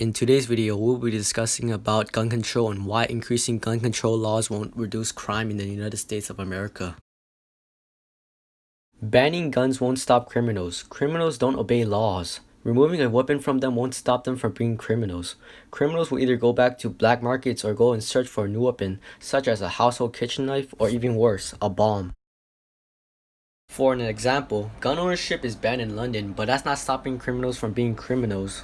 In today's video, we'll be discussing about gun control and why increasing gun control laws won't reduce crime in the United States of America. Banning guns won't stop criminals. Criminals don't obey laws. Removing a weapon from them won't stop them from being criminals. Criminals will either go back to black markets or go and search for a new weapon, such as a household kitchen knife or even worse, a bomb. For an example, gun ownership is banned in London, but that's not stopping criminals from being criminals.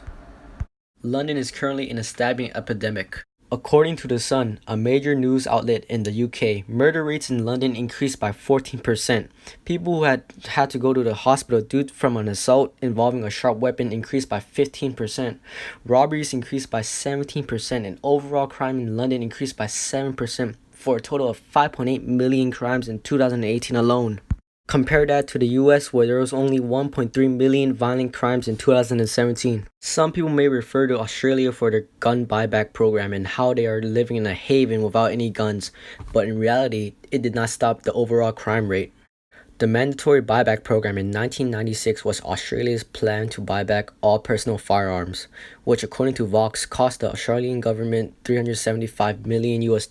London is currently in a stabbing epidemic. According to The Sun, a major news outlet in the UK, murder rates in London increased by 14%. People who had to go to the hospital due from an assault involving a sharp weapon increased by 15%. Robberies increased by 17%, and overall crime in London increased by 7%, for a total of 5.8 million crimes in 2018 alone. Compare that to the US, where there was only 1.3 million violent crimes in 2017. Some people may refer to Australia for their gun buyback program and how they are living in a haven without any guns, but in reality, it did not stop the overall crime rate. The mandatory buyback program in 1996 was Australia's plan to buy back all personal firearms, which according to Vox cost the Australian government $375 million US.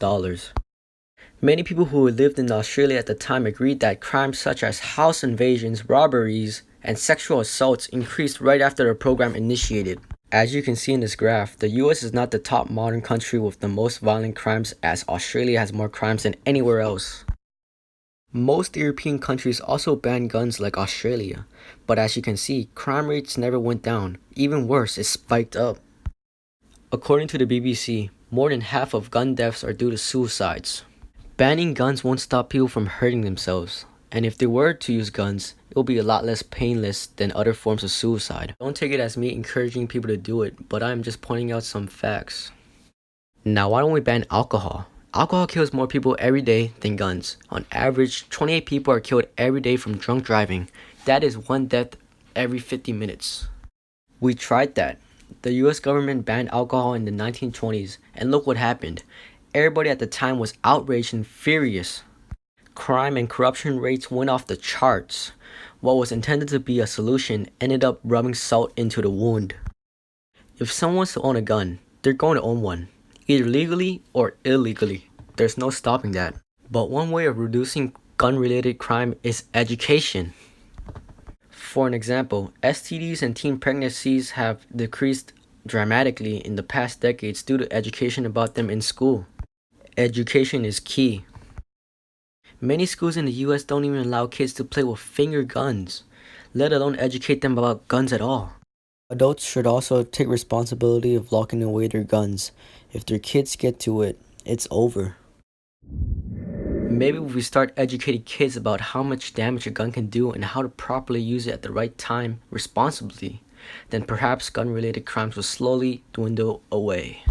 Many people who lived in Australia at the time agreed that crimes such as house invasions, robberies, and sexual assaults increased right after the program initiated. As you can see in this graph, the US is not the top modern country with the most violent crimes, as Australia has more crimes than anywhere else. Most European countries also banned guns like Australia, but as you can see, crime rates never went down. Even worse, it spiked up. According to the BBC, more than half of gun deaths are due to suicides. Banning guns won't stop people from hurting themselves, and if they were to use guns, it will be a lot less painless than other forms of suicide. Don't take it as me encouraging people to do it, but I'm just pointing out some facts. Now, why don't we ban alcohol? Alcohol kills more people every day than guns. On average, 28 people are killed every day from drunk driving. That is one death every 50 minutes. We tried that. The US government banned alcohol in the 1920s, and look what happened. Everybody at the time was outraged and furious. Crime and corruption rates went off the charts. What was intended to be a solution ended up rubbing salt into the wound. If someone wants to own a gun, they're going to own one, either legally or illegally. There's no stopping that. But one way of reducing gun-related crime is education. For an example, STDs and teen pregnancies have decreased dramatically in the past decades due to education about them in school. Education is key. Many schools in the US don't even allow kids to play with finger guns, let alone educate them about guns at all. Adults should also take responsibility of locking away their guns. If their kids get to it, it's over. Maybe if we start educating kids about how much damage a gun can do and how to properly use it at the right time responsibly, then perhaps gun-related crimes will slowly dwindle away.